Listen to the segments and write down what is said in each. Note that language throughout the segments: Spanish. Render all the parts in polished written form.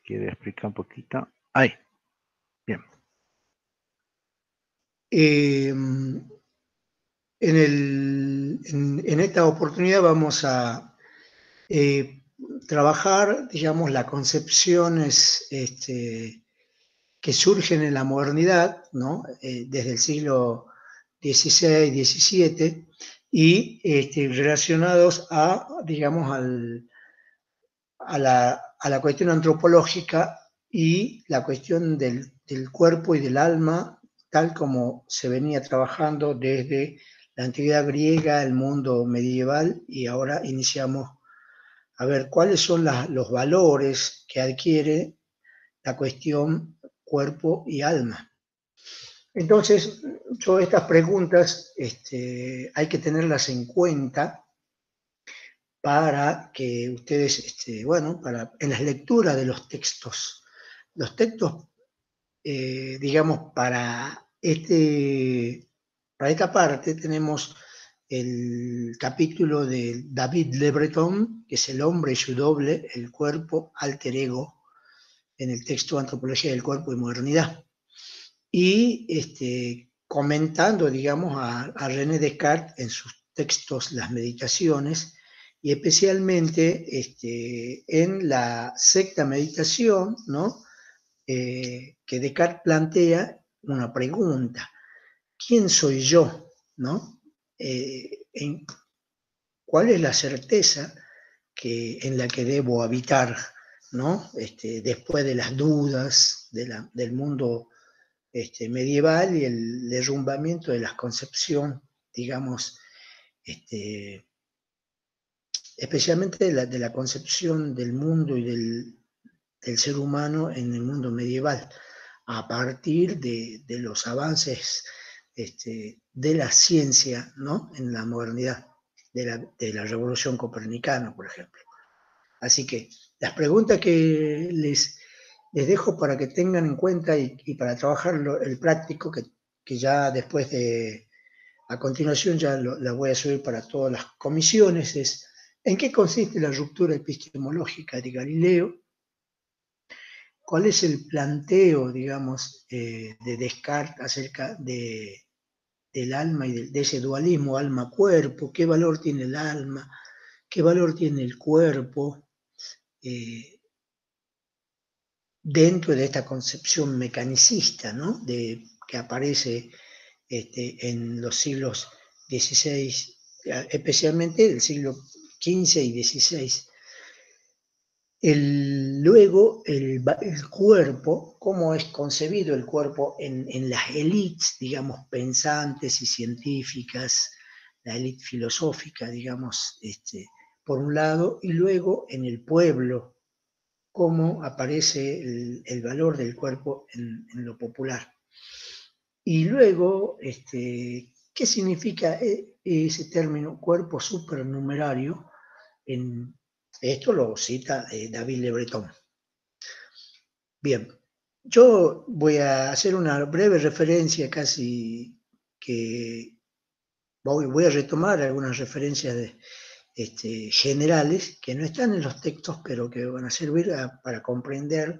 quiere explicar un poquito. Ahí, bien. En esta oportunidad vamos a trabajar, digamos, las concepciones que surgen en la modernidad, ¿no? Desde el siglo XVI, XVII, y relacionados a, digamos, a la cuestión antropológica y la cuestión del cuerpo y del alma, tal como se venía trabajando desde la antigüedad griega, el mundo medieval, y ahora iniciamos a ver cuáles son los valores que adquiere la cuestión cuerpo y alma. Entonces, todas estas preguntas hay que tenerlas en cuenta para que ustedes, bueno, en las lecturas de los textos, digamos, para esta parte tenemos el capítulo de David Le Breton, que es El hombre y su doble, el cuerpo, alter ego, en el texto Antropología del cuerpo y modernidad. Y comentando, digamos, a René Descartes en sus textos Las Meditaciones, y especialmente en la sexta meditación, ¿no? Que Descartes plantea una pregunta: ¿quién soy yo? ¿No? ¿Cuál es la certeza en la que debo habitar, ¿no? Después de las dudas del mundo medieval y el derrumbamiento de la concepción, digamos, especialmente de la concepción del mundo y del ser humano en el mundo medieval, a partir de los avances de la ciencia, ¿no? En la modernidad, de la revolución copernicana, por ejemplo. Así que las preguntas que les dejo para que tengan en cuenta y para trabajar el práctico, que ya después a continuación ya la voy a subir para todas las comisiones, es: ¿en qué consiste la ruptura epistemológica de Galileo? ¿Cuál es el planteo, digamos, de Descartes acerca del alma y de ese dualismo alma-cuerpo? ¿Qué valor tiene el alma? ¿Qué valor tiene el cuerpo? Dentro de esta concepción mecanicista, ¿no? Que aparece en los siglos XVI, especialmente el siglo XV y XVI. Luego, el cuerpo, cómo es concebido el cuerpo en las élites, digamos, pensantes y científicas, la élite filosófica, digamos, por un lado, y luego en el pueblo, cómo aparece el valor del cuerpo en lo popular. Y luego, ¿qué significa ese término cuerpo supernumerario? Esto lo cita David Le Breton. Bien, yo voy a hacer una breve referencia, casi que voy a retomar algunas referencias generales que no están en los textos, pero que van a servir para comprender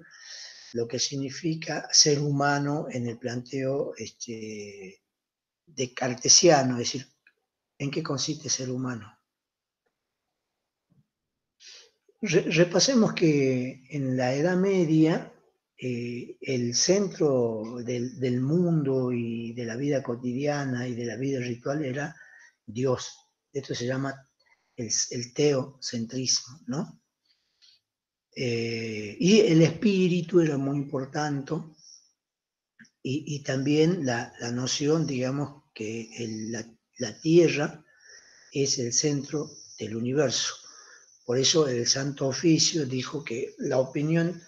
lo que significa ser humano en el planteo descartesiano, es decir, ¿en qué consiste ser humano? Repasemos que en la Edad Media el centro del mundo y de la vida cotidiana y de la vida ritual era Dios. Esto se llama el teocentrismo, ¿no? Y el espíritu era muy importante, y también la noción, digamos, que la Tierra es el centro del universo. Por eso el Santo Oficio dijo que la opinión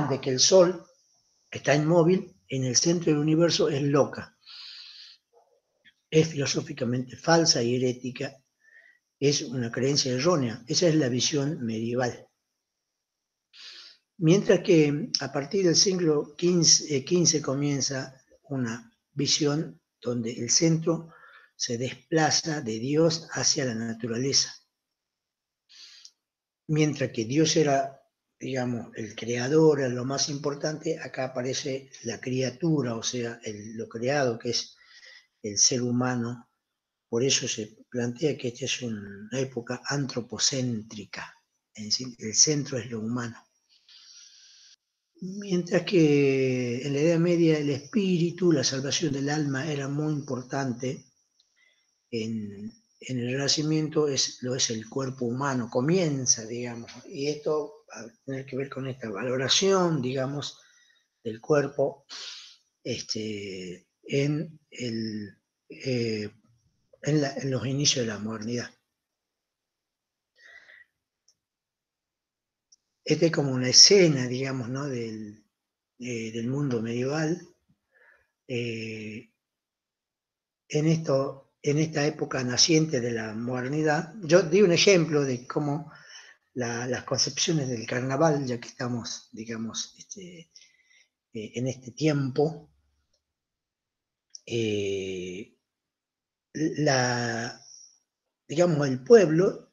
de que el Sol está inmóvil en el centro del universo es loca, es filosóficamente falsa y herética, es una creencia errónea. Esa es la visión medieval. Mientras que a partir del siglo XV comienza una visión donde el centro se desplaza de Dios hacia la naturaleza. Mientras que Dios era digamos, el creador es lo más importante, acá aparece la criatura, o sea, lo creado, que es el ser humano. Por eso se plantea que esta es una época antropocéntrica, es decir, el centro es lo humano. Mientras que en la Edad Media el espíritu, la salvación del alma era muy importante, en el Renacimiento lo es el cuerpo humano, comienza, digamos, y esto va a tener que ver con esta valoración, digamos, del cuerpo eh, en los inicios de la modernidad. Esta es como una escena, digamos, ¿no? del mundo medieval. En esta época naciente de la modernidad, yo di un ejemplo de cómo las concepciones del carnaval, ya que estamos, digamos, en este tiempo, digamos, el pueblo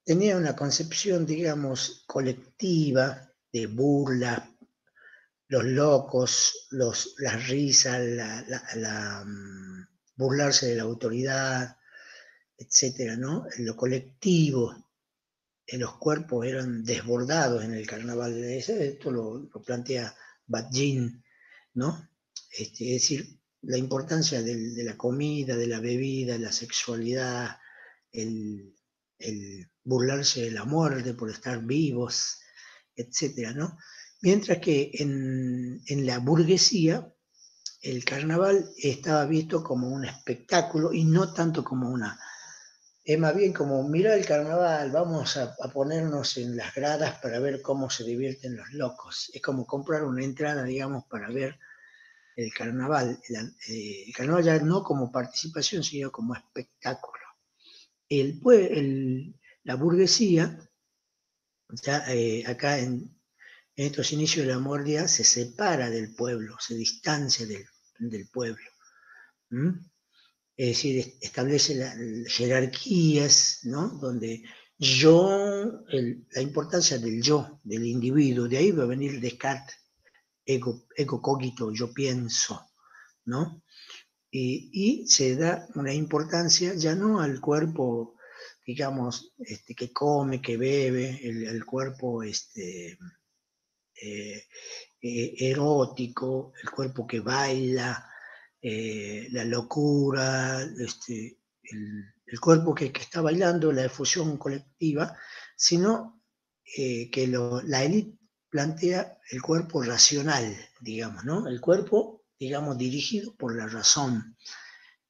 tenía una concepción, digamos, colectiva de burla, los locos, las risas, burlarse de la autoridad, etcétera, ¿no? En lo colectivo, los cuerpos eran desbordados en el carnaval. Esto lo plantea Batllín, ¿no? Es decir, la importancia de la comida, de la bebida, la sexualidad, el burlarse de la muerte por estar vivos, etcétera, ¿no? Mientras que en la burguesía el carnaval estaba visto como un espectáculo y no tanto como es más bien como, mira el carnaval, vamos a ponernos en las gradas para ver cómo se divierten los locos. Es como comprar una entrada, digamos, para ver el carnaval. El carnaval ya no como participación, sino como espectáculo. La burguesía, ya acá en estos inicios de la modernidad, se separa del pueblo, se distancia del pueblo. ¿Mm? Es decir, establece jerarquías, ¿no? Donde la importancia del yo, del individuo, de ahí va a venir Descartes, ego cogito, yo pienso, ¿no? Y se da una importancia ya no al cuerpo, digamos, que come, que bebe, el cuerpo erótico, el cuerpo que baila, la locura, el cuerpo que está bailando, la efusión colectiva, sino que la élite plantea el cuerpo racional, digamos, ¿no? El cuerpo, digamos, dirigido por la razón.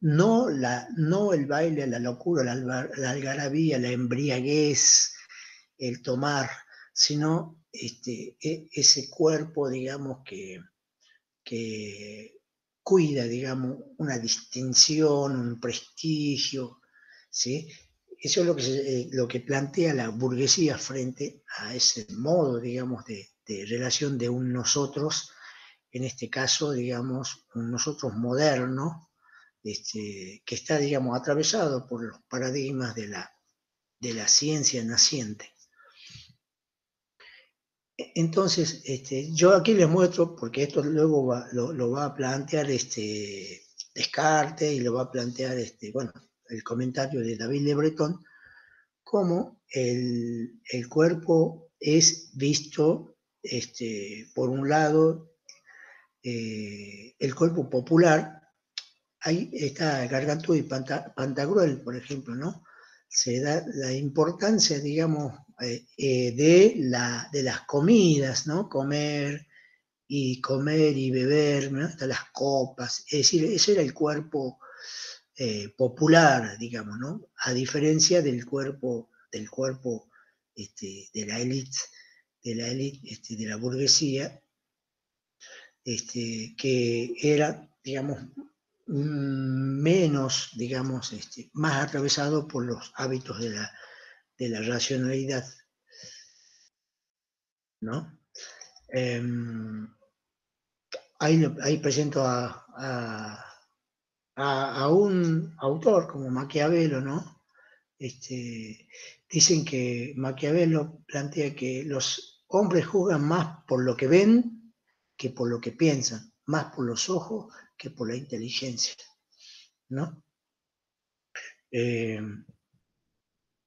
No el baile, la locura, la algarabía, la embriaguez, el tomar, sino ese cuerpo, digamos, que cuida, digamos, una distinción, un prestigio, ¿sí? Eso es lo que plantea la burguesía frente a ese modo, digamos, de relación de un nosotros, en este caso, digamos, un nosotros moderno, que está, digamos, atravesado por los paradigmas de la ciencia naciente. Entonces, yo aquí les muestro, porque esto luego lo va a plantear Descartes y lo va a plantear bueno, el comentario de David Le Breton, cómo el cuerpo es visto, por un lado, el cuerpo popular. Ahí está Gargantúa y Pantagruel, por ejemplo, ¿no? Se da la importancia, digamos, de las comidas, ¿no? Comer y beber, ¿no? Hasta las copas. Es decir, ese era el cuerpo popular, digamos, ¿no? A diferencia del cuerpo de la élite, de la burguesía, que era, digamos, menos, digamos, más atravesado por los hábitos de la racionalidad, ¿no? Ahí presento a un autor como Maquiavelo, ¿no? Dicen que Maquiavelo plantea que hombres juzgan más por lo que ven que por lo que piensan, más por los ojos que por la inteligencia, ¿no? Eh,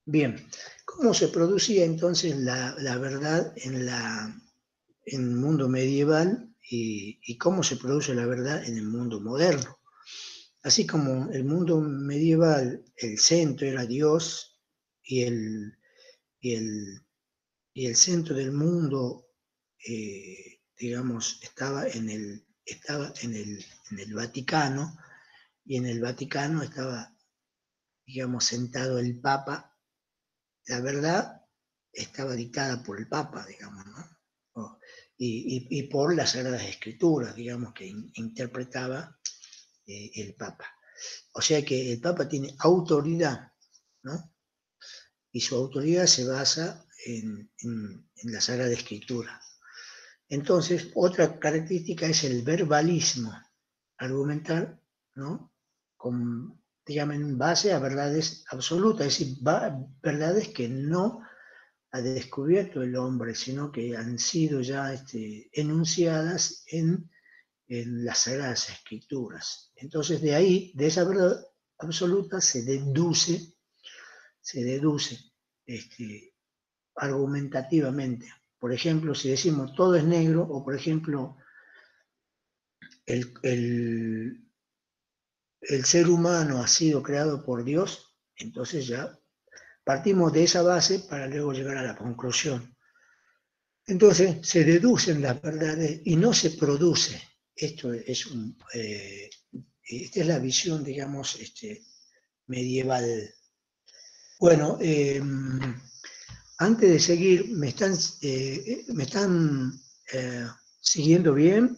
bien, ¿cómo se producía entonces la verdad en el mundo medieval y cómo se produce la verdad en el mundo moderno? Así como el mundo medieval, el centro era Dios y y el, y el centro del mundo, digamos, en el Vaticano, y en el Vaticano estaba, digamos, sentado el Papa. La verdad estaba dictada por el Papa, digamos, ¿no? Y por las Sagradas Escrituras, digamos, que interpretaba el Papa. O sea que el Papa tiene autoridad, ¿no? Y su autoridad se basa en la Sagrada Escritura. Entonces, otra característica es el verbalismo, argumentar, ¿no? Con, digamos, en base a verdades absolutas, es decir, verdades que no ha descubierto el hombre, sino que han sido ya enunciadas en las Sagradas Escrituras. Entonces, de ahí, de esa verdad absoluta, se deduce argumentativamente. Por ejemplo, si decimos todo es negro, o por ejemplo, el, el, el ser humano ha sido creado por Dios, entonces ya partimos de esa base para luego llegar a la conclusión. Entonces se deducen las verdades y no se produce. Esto es esta es la visión, digamos, medieval. Bueno, antes de seguir, me están siguiendo bien,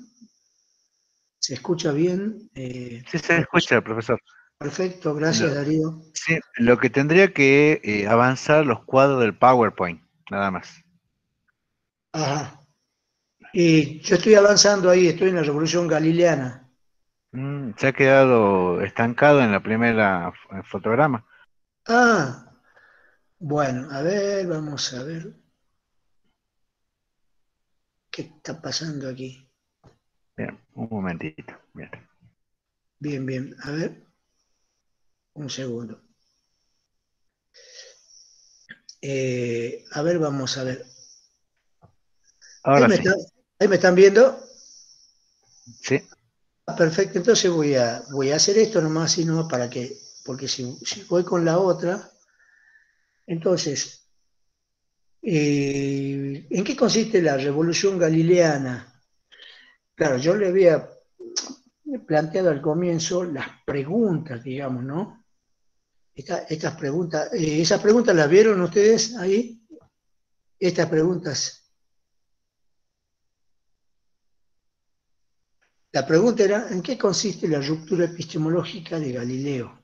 se escucha bien. Sí se escucha, profesor. Perfecto, gracias Darío. Sí, lo que tendría que avanzar los cuadros del PowerPoint, nada más. Ajá. Y yo estoy avanzando ahí, estoy en la Revolución Galileana. Se ha quedado estancado en la primera fotograma. Ah, bueno, a ver, vamos a ver qué está pasando aquí. Bien, un momentito. Bien. Bien, bien, a ver, un segundo. A ver, vamos a ver. Ahí Ahora me, sí. está- ahí me están viendo. Sí. Perfecto, entonces voy a hacer esto nomás, y no para que, porque si voy con la otra, entonces, ¿en qué consiste la revolución galileana? Claro, yo le había planteado al comienzo las preguntas, digamos, ¿no? Estas preguntas, ¿esas preguntas las vieron ustedes ahí? Estas preguntas. La pregunta era, ¿en qué consiste la ruptura epistemológica de Galileo?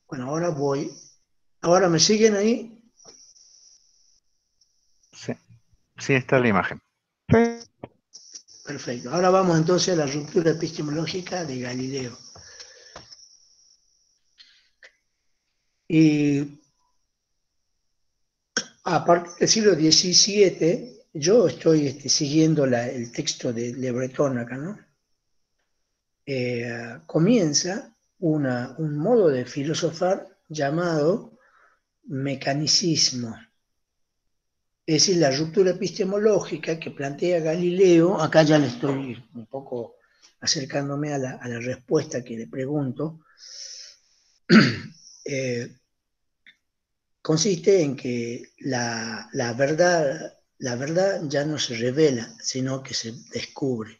Bueno, ahora voy. ¿Ahora me siguen ahí? Sí. Sí está la imagen. Perfecto. Ahora vamos entonces a la ruptura epistemológica de Galileo. Y a partir del siglo XVII, yo estoy siguiendo el texto de Le Breton acá, ¿no? Comienza un modo de filosofar llamado mecanicismo. Es decir, la ruptura epistemológica que plantea Galileo, acá ya le estoy un poco acercándome a la respuesta que le pregunto, consiste en que la verdad ya no se revela, sino que se descubre.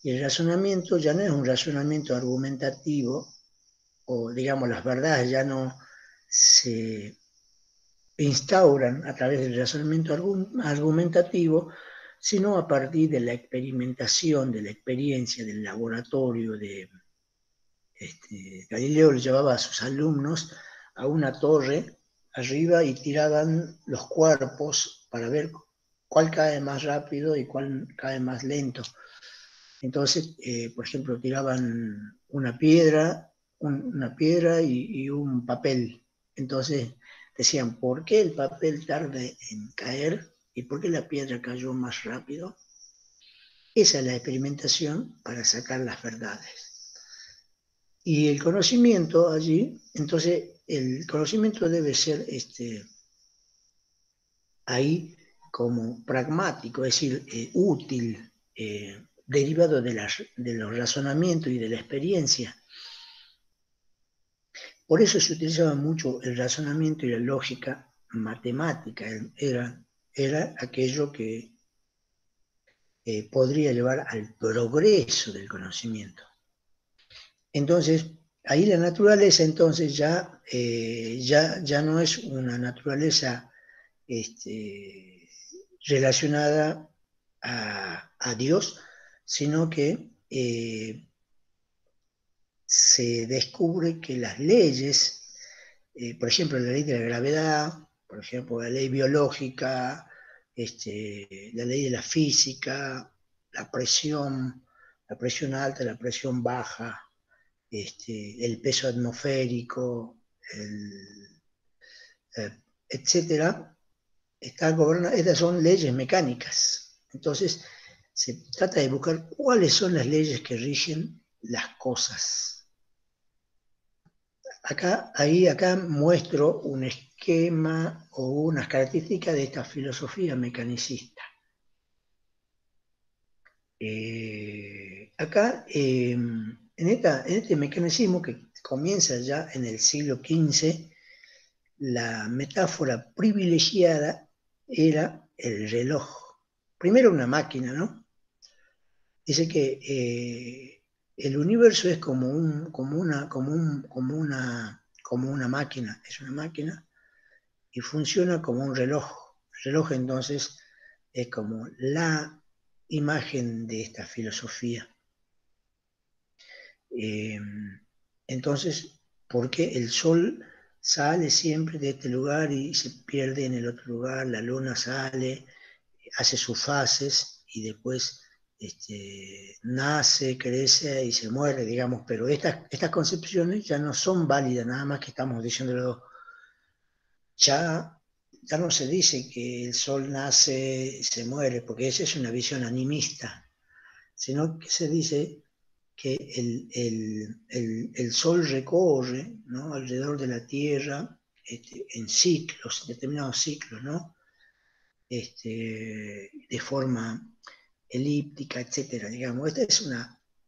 Y el razonamiento ya no es un razonamiento argumentativo, o digamos, las verdades ya no se instauran a través del razonamiento argumentativo, sino a partir de la experimentación, de la experiencia, del laboratorio. Galileo le llevaba a sus alumnos a una torre arriba y tiraban los cuerpos para ver cuál cae más rápido y cuál cae más lento. Entonces, por ejemplo, tiraban una piedra y un papel. Entonces decían, ¿por qué el papel tarda en caer ¿Y por qué la piedra cayó más rápido? Esa es la experimentación para sacar las verdades. Y el conocimiento allí, entonces el conocimiento debe ser ahí como pragmático, es decir, útil, derivado de los razonamientos y de la experiencia. Por eso se utilizaba mucho el razonamiento y la lógica matemática. Era aquello que podría llevar al progreso del conocimiento. Entonces, ahí la naturaleza entonces ya no es una naturaleza relacionada a Dios, sino que se descubre que las leyes, por ejemplo, la ley de la gravedad, por ejemplo, la ley biológica, la ley de la física, la presión alta, la presión baja, el peso atmosférico, etcétera, estas son leyes mecánicas. Entonces, se trata de buscar cuáles son las leyes que rigen las cosas. Acá muestro un esquema o unas características de esta filosofía mecanicista. Acá, en este mecanicismo que comienza ya en el siglo XV, la metáfora privilegiada era el reloj. Primero una máquina, ¿no? Dice que el universo es como una máquina, es una máquina y funciona como un reloj. El reloj entonces es como la imagen de esta filosofía. Entonces, ¿por qué el sol sale siempre de este lugar y se pierde en el otro lugar? La luna sale, hace sus fases y después nace, crece y se muere, digamos, pero estas concepciones ya no son válidas, nada más que estamos diciéndolo. Ya no se dice que el sol nace y se muere, porque esa es una visión animista, sino que se dice que el sol recorre, ¿no?, alrededor de la Tierra en ciclos, determinados ciclos, ¿no? De forma elíptica, etcétera, digamos.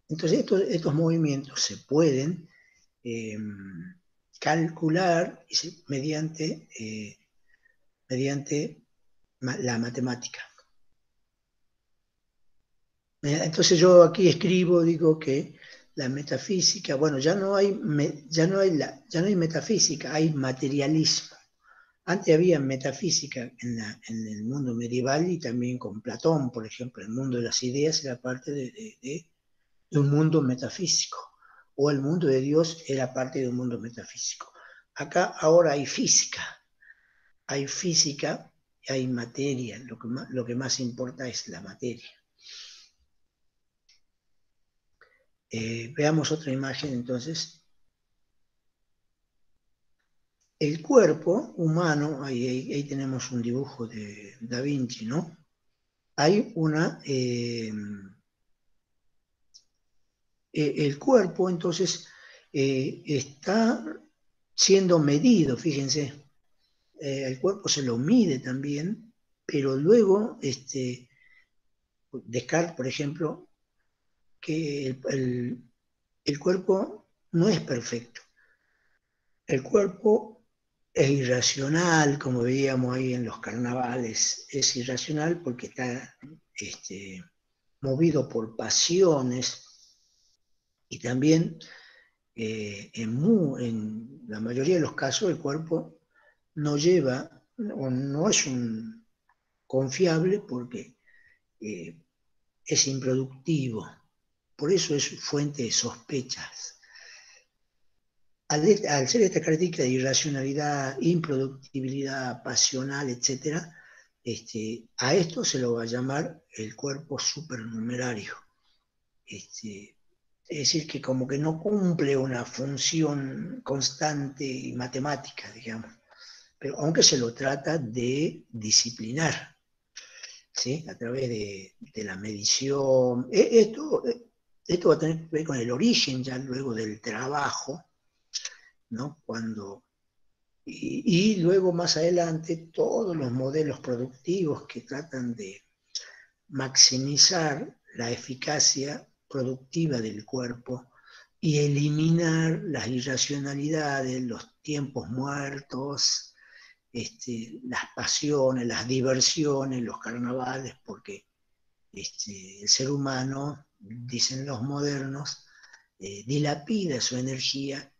Entonces estos movimientos se pueden calcular mediante la matemática. Entonces yo aquí escribo, digo que la metafísica, bueno, ya no hay metafísica, hay materialismo. Antes había metafísica en el mundo medieval y también con Platón, por ejemplo. El mundo de las ideas era parte de un mundo metafísico, o el mundo de Dios era parte de un mundo metafísico. Acá ahora hay física y hay materia. Lo que más importa es la materia. Veamos otra imagen entonces. El cuerpo humano, ahí tenemos un dibujo de Da Vinci, ¿no? Hay el cuerpo entonces está siendo medido, fíjense. El cuerpo se lo mide también, pero luego Descartes, por ejemplo, que el cuerpo no es perfecto. El cuerpo es irracional, como veíamos ahí en los carnavales. Es irracional porque está movido por pasiones y también en la mayoría de los casos el cuerpo no lleva o no es un confiable porque es improductivo. Por eso es fuente de sospechas. Al ser esta característica de irracionalidad, improductibilidad pasional, etc., a esto se lo va a llamar el cuerpo supernumerario. Es decir, que como que no cumple una función constante y matemática, digamos, pero aunque se lo trata de disciplinar. ¿sí? A través de la medición. Esto va a tener que ver con el origen ya luego del trabajo, ¿no? Y luego más adelante todos los modelos productivos que tratan de maximizar la eficacia productiva del cuerpo y eliminar las irracionalidades, los tiempos muertos, las pasiones, las diversiones, los carnavales, porque el ser humano, dicen los modernos, dilapida su energía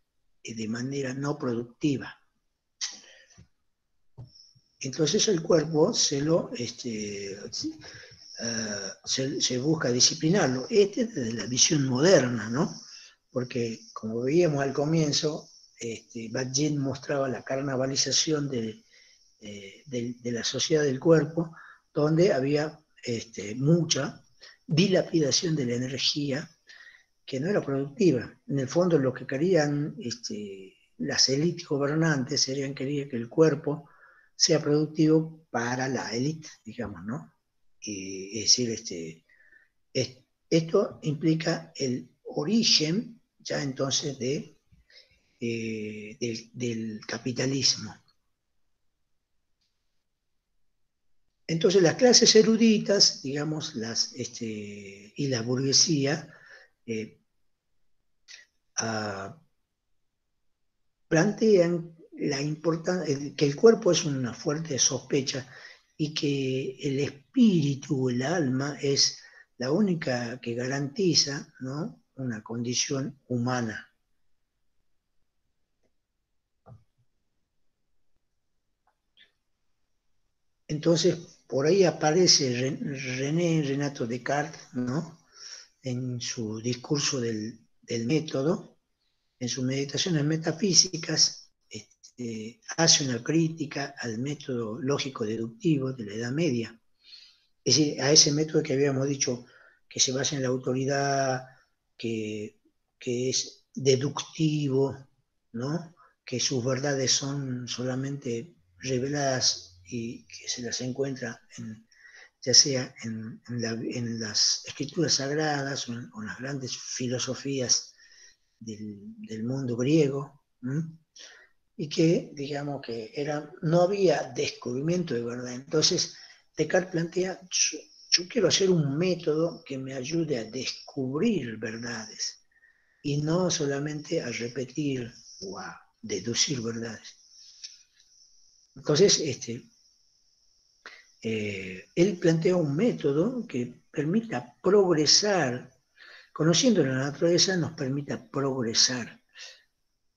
de manera no productiva. Entonces el cuerpo se busca disciplinarlo. Desde la visión moderna, ¿no? Porque como veíamos al comienzo, Bajin mostraba la carnavalización de la sociedad del cuerpo, donde había mucha dilapidación de la energía que no era productiva. En el fondo lo que querían las élites gobernantes querían que el cuerpo sea productivo para la élite, digamos, ¿no? Es decir, esto implica el origen ya entonces del capitalismo. Entonces las clases eruditas, digamos, y la burguesía, plantean que el cuerpo es una fuerte sospecha y que el espíritu, el alma, es la única que garantiza, ¿no?, una condición humana. Entonces, por ahí aparece Renato Descartes, ¿no?, en su discurso del método, en sus meditaciones metafísicas, hace una crítica al método lógico-deductivo de la Edad Media. Es decir, a ese método que habíamos dicho que se basa en la autoridad, que es deductivo, ¿no?, que sus verdades son solamente reveladas y que se las encuentra ya sea en las escrituras sagradas o en las grandes filosofías del mundo griego, ¿m? Y que, digamos, no había descubrimiento de verdad. Entonces, Descartes plantea, yo quiero hacer un método que me ayude a descubrir verdades y no solamente a repetir o a deducir verdades. Entonces, él plantea un método que permita progresar. Conociendo la naturaleza nos permita progresar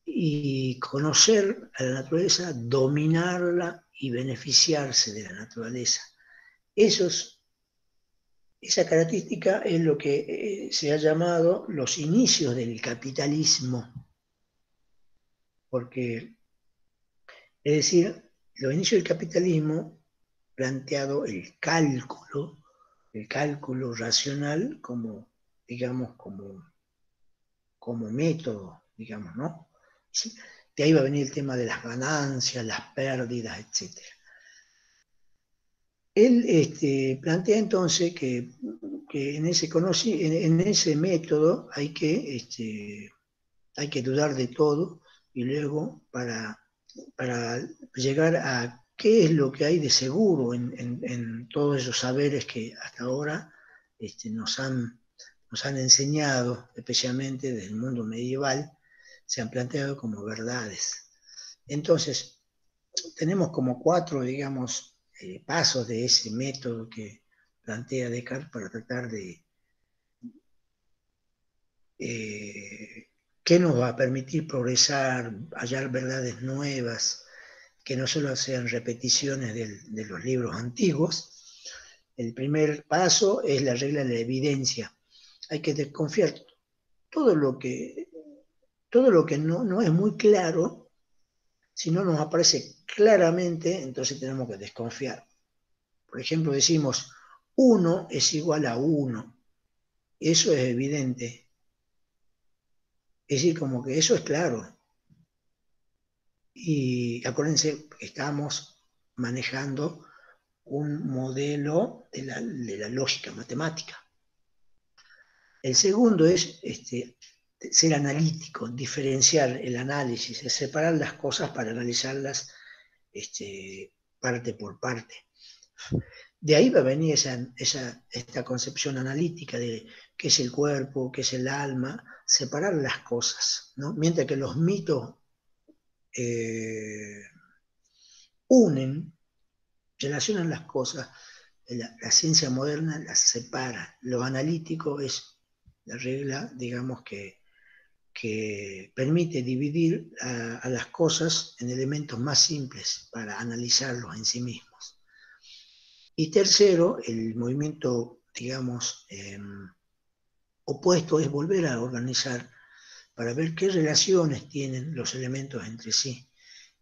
y conocer a la naturaleza, dominarla y beneficiarse de la naturaleza. Esa característica es lo que se ha llamado los inicios del capitalismo, porque, es decir, los inicios del capitalismo planteado el cálculo racional como, digamos, como método, digamos, ¿no? ¿Sí? De ahí va a venir el tema de las ganancias, las pérdidas, etc. Él plantea entonces que en ese método hay que dudar de todo y luego para llegar a qué es lo que hay de seguro en todos esos saberes que hasta ahora nos han enseñado, especialmente desde el mundo medieval, se han planteado como verdades. Entonces, tenemos como 4, digamos, pasos de ese método que plantea Descartes para tratar de qué nos va a permitir progresar, hallar verdades nuevas, que no solo sean repeticiones de los libros antiguos. El primer paso es la regla de la evidencia. Hay que desconfiar todo lo que no es muy claro. Si no nos aparece claramente, entonces tenemos que desconfiar. Por ejemplo, decimos 1 es igual a 1. Eso es evidente. Es decir, como que eso es claro. Y acuérdense, estamos manejando un modelo de la lógica matemática. El segundo es ser analítico, diferenciar el análisis, es separar las cosas para analizarlas parte por parte. De ahí va a venir esta concepción analítica de qué es el cuerpo, qué es el alma, separar las cosas, ¿no? Mientras que los mitos unen, relacionan las cosas, la ciencia moderna las separa. Lo analítico es la regla, digamos, que permite dividir a las cosas en elementos más simples para analizarlos en sí mismos. Y tercero, el movimiento, digamos, opuesto es volver a organizar para ver qué relaciones tienen los elementos entre sí.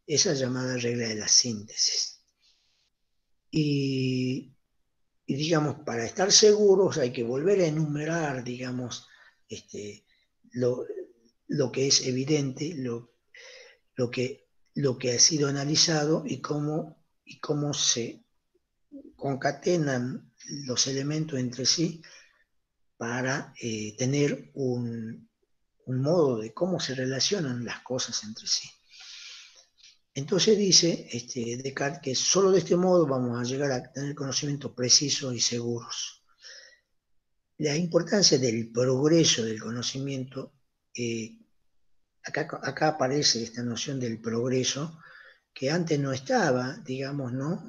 Esa llamada regla de la síntesis. Y digamos, para estar seguros hay que volver a enumerar, digamos, lo que es evidente, lo que ha sido analizado y cómo se concatenan los elementos entre sí para tener un modo de cómo se relacionan las cosas entre sí. Entonces dice Descartes que solo de este modo vamos a llegar a tener conocimientos precisos y seguros. La importancia del progreso del conocimiento, acá aparece esta noción del progreso, que antes no estaba, digamos, ¿no?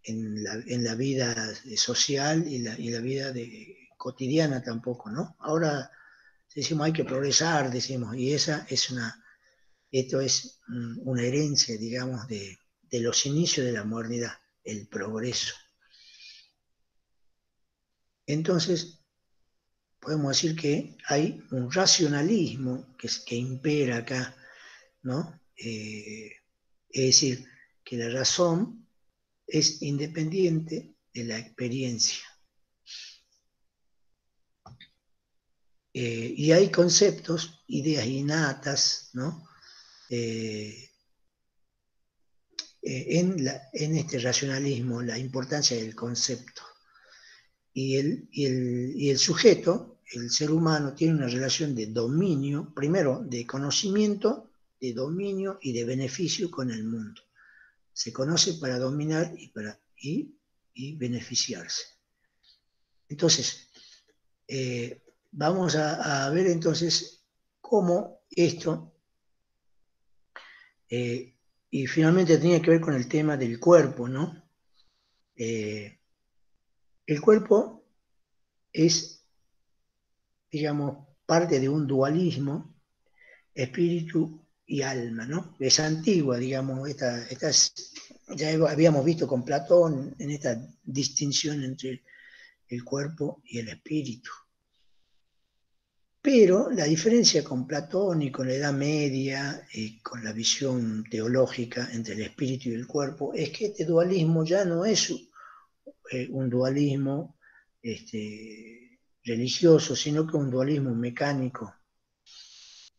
En la vida social y la vida cotidiana tampoco, ¿no? Ahora decimos hay que progresar, decimos, y esto es una herencia, digamos, de los inicios de la modernidad, el progreso. Entonces, podemos decir que hay un racionalismo que impera acá, ¿no? Es decir, que la razón es independiente de la experiencia. Y hay conceptos, ideas innatas, ¿no? En este racionalismo, la importancia del concepto. Y el sujeto, el ser humano, tiene una relación de dominio, primero de conocimiento, de dominio y de beneficio con el mundo. Se conoce para dominar y beneficiarse. Entonces, vamos a ver entonces cómo esto, y finalmente tenía que ver con el tema del cuerpo, ¿no? El cuerpo es, digamos, parte de un dualismo, espíritu y alma, ¿no? Es antigua, digamos, ya habíamos visto con Platón en esta distinción entre el cuerpo y el espíritu. Pero la diferencia con Platón y con la Edad Media y con la visión teológica entre el espíritu y el cuerpo es que este dualismo ya no es un dualismo religioso, sino que un dualismo mecánico.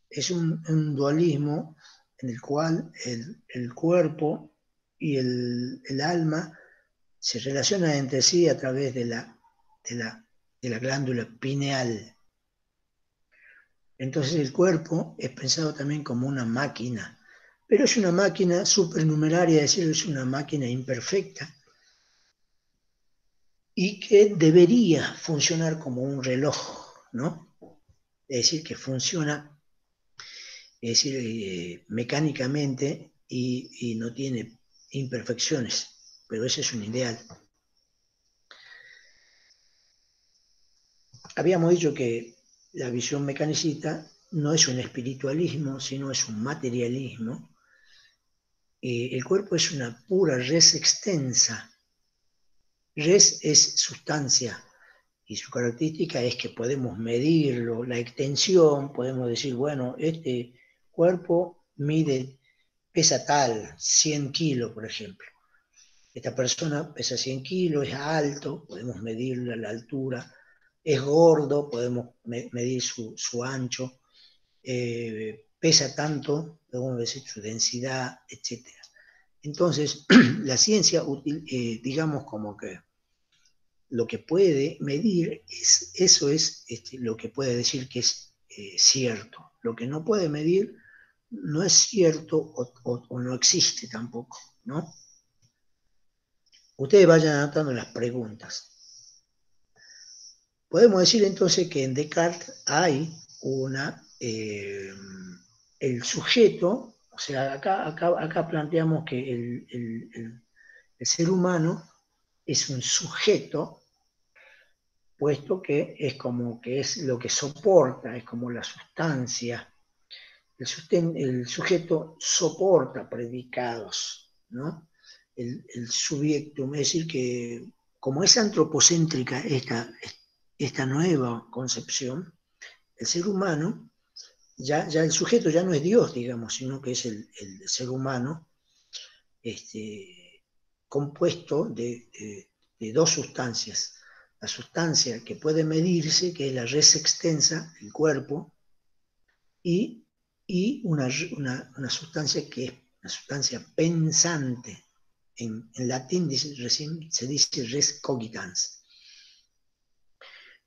Es un dualismo en el cual el cuerpo y el alma se relacionan entre sí a través de la glándula pineal. Entonces el cuerpo es pensado también como una máquina, pero es una máquina supernumeraria, es decir, es una máquina imperfecta y que debería funcionar como un reloj, ¿no? Es decir, que funciona, es decir, mecánicamente y no tiene imperfecciones, pero ese es un ideal. Habíamos dicho que la visión mecanicista no es un espiritualismo, sino es un materialismo. El cuerpo es una pura res extensa. Res es sustancia y su característica es que podemos medirlo, la extensión, podemos decir, bueno, este cuerpo pesa tal, 100 kilos, por ejemplo. Esta persona pesa 100 kilos, es alto, podemos medirle la altura, es gordo, podemos medir su ancho, pesa tanto, podemos decir su densidad, etc. Entonces, la ciencia, digamos como que lo que puede medir, eso es lo que puede decir que es cierto. Lo que no puede medir no es cierto o no existe tampoco, ¿no? Ustedes vayan anotando las preguntas. Podemos decir entonces que en Descartes hay el sujeto, o sea, acá planteamos que el ser humano es un sujeto, puesto que es como que es lo que soporta, es como la sustancia. El sujeto soporta predicados, ¿no? El subjectum, es decir, que como es antropocéntrica esta nueva concepción, el ser humano, ya el sujeto ya no es Dios, digamos, sino que es el ser humano compuesto de dos sustancias. La sustancia que puede medirse, que es la res extensa, el cuerpo, y una sustancia que es una sustancia pensante. En latín se dice res cogitans.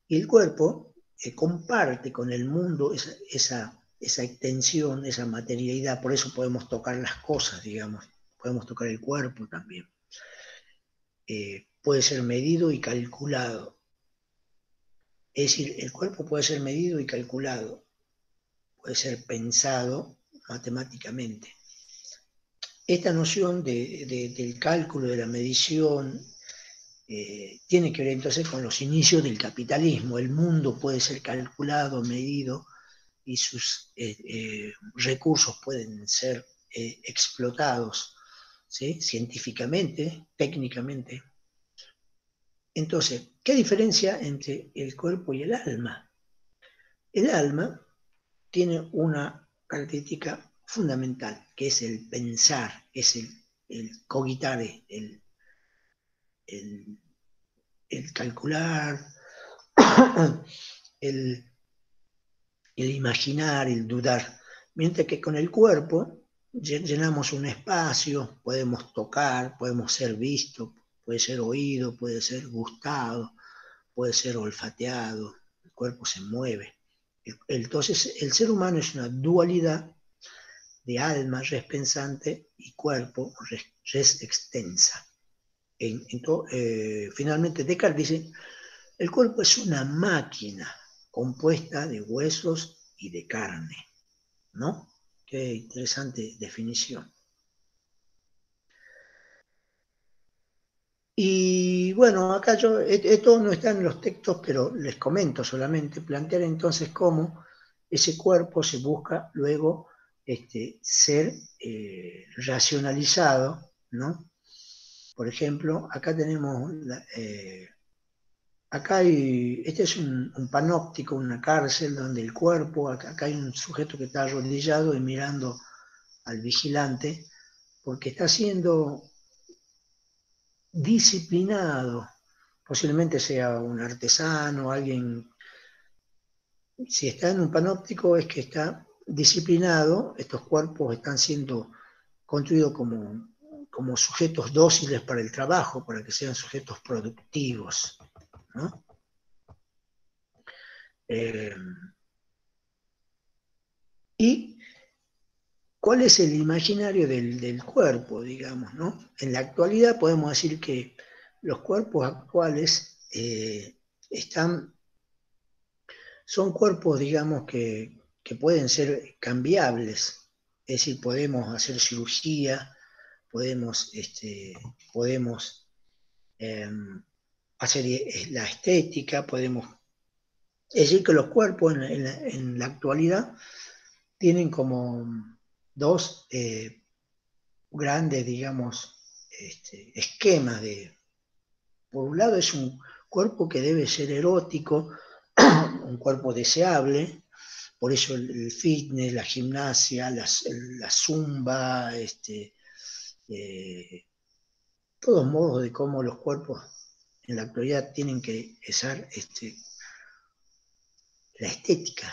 Y el cuerpo comparte con el mundo esa extensión, esa materialidad, por eso podemos tocar las cosas, digamos, podemos tocar el cuerpo también. Puede ser medido y calculado. Es decir, el cuerpo puede ser medido y calculado, puede ser pensado matemáticamente. Esta noción del cálculo, de la medición, tiene que ver entonces con los inicios del capitalismo. El mundo puede ser calculado, medido, y sus recursos pueden ser explotados, ¿sí? Científicamente, técnicamente. Entonces, ¿qué diferencia entre el cuerpo y el alma? El alma tiene una característica fundamental, que es el pensar, es el cogitare, el, el calcular, el imaginar, el dudar. Mientras que con el cuerpo llenamos un espacio, podemos tocar, podemos ser vistos, puede ser oído, puede ser gustado, puede ser olfateado, el cuerpo se mueve. Entonces, el ser humano es una dualidad de alma, res pensante, y cuerpo, res extensa. Finalmente, Descartes dice, el cuerpo es una máquina compuesta de huesos y de carne, ¿no? Qué interesante definición. Y bueno, acá esto no está en los textos, pero les comento solamente, plantear entonces cómo ese cuerpo se busca luego ser racionalizado, ¿no? Por ejemplo, acá tenemos, este es un panóptico, una cárcel donde el cuerpo, acá hay un sujeto que está arrodillado y mirando al vigilante, porque está siendo disciplinado, posiblemente sea un artesano, alguien, si está en un panóptico es que está disciplinado, estos cuerpos están siendo construidos como sujetos dóciles para el trabajo, para que sean sujetos productivos, ¿no? Y cuál es el imaginario del cuerpo, digamos, ¿no? En la actualidad podemos decir que los cuerpos actuales son cuerpos, digamos, que pueden ser cambiables, es decir, podemos hacer cirugía, podemos eh, hacer la estética, Es decir, que los cuerpos en la actualidad tienen como dos grandes, digamos, esquemas por un lado es un cuerpo que debe ser erótico, un cuerpo deseable, por eso el fitness, la gimnasia, la zumba, todos modos de cómo los cuerpos en la actualidad tienen que usar la estética.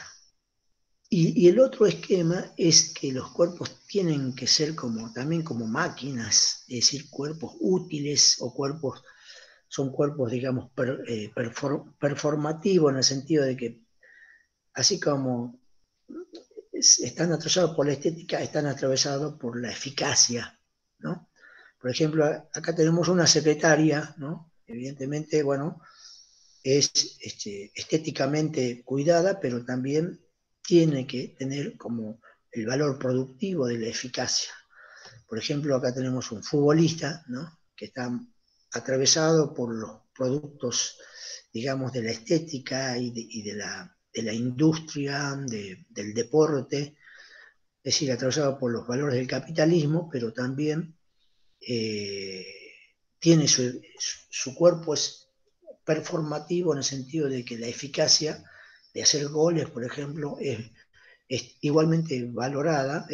Y el otro esquema es que los cuerpos tienen que ser también como máquinas, es decir, cuerpos útiles o son cuerpos, digamos, performativos en el sentido de que, así como están atravesados por la estética, están atravesados por la eficacia, ¿no? Por ejemplo, acá tenemos una secretaria, ¿no? Evidentemente, bueno, es estéticamente cuidada, pero también tiene que tener como el valor productivo de la eficacia. Por ejemplo, acá tenemos un futbolista, ¿no? Que está atravesado por los productos, digamos, de la estética de la industria, del deporte, es decir, atravesado por los valores del capitalismo, pero también eh, tiene su cuerpo es performativo en el sentido de que la eficacia de hacer goles, por ejemplo, es igualmente es valorada,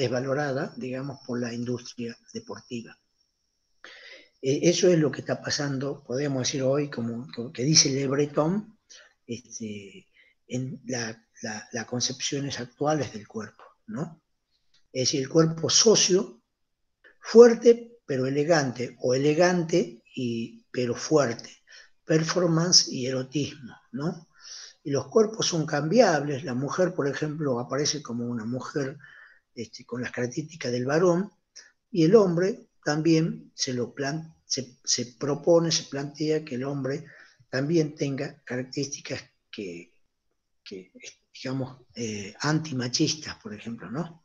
digamos, por la industria deportiva. Eso es lo que está pasando, podemos decir hoy, como que dice Le Breton, en las concepciones actuales del cuerpo, ¿no? Es decir, el cuerpo socio, fuerte pero elegante, o elegante pero fuerte, performance y erotismo, ¿no? Y los cuerpos son cambiables, la mujer, por ejemplo, aparece como una mujer con las características del varón, y el hombre también se propone, se plantea que el hombre también tenga características que digamos, antimachistas, por ejemplo, ¿no?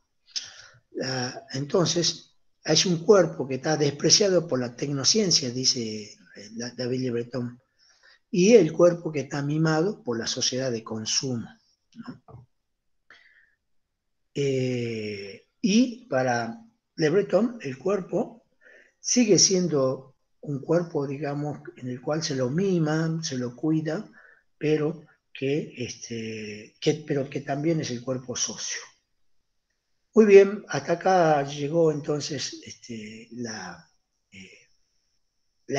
Entonces, es un cuerpo que está despreciado por la tecnociencia, dice David Le Breton, y el cuerpo que está mimado por la sociedad de consumo, ¿no? Y para Le Breton, el cuerpo sigue siendo un cuerpo, digamos, en el cual se lo mima, se lo cuida, pero pero que también es el cuerpo socio. Muy bien, hasta acá llegó entonces la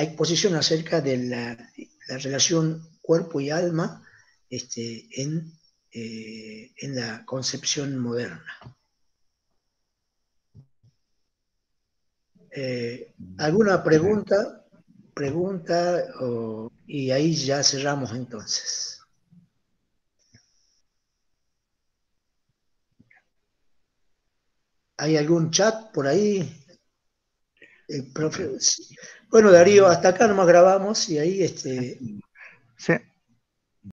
exposición acerca de la relación cuerpo y alma en la concepción moderna. ¿Alguna pregunta y ahí ya cerramos entonces? ¿Hay algún chat por ahí? Bueno, Darío, hasta acá nomás grabamos y ahí Sí,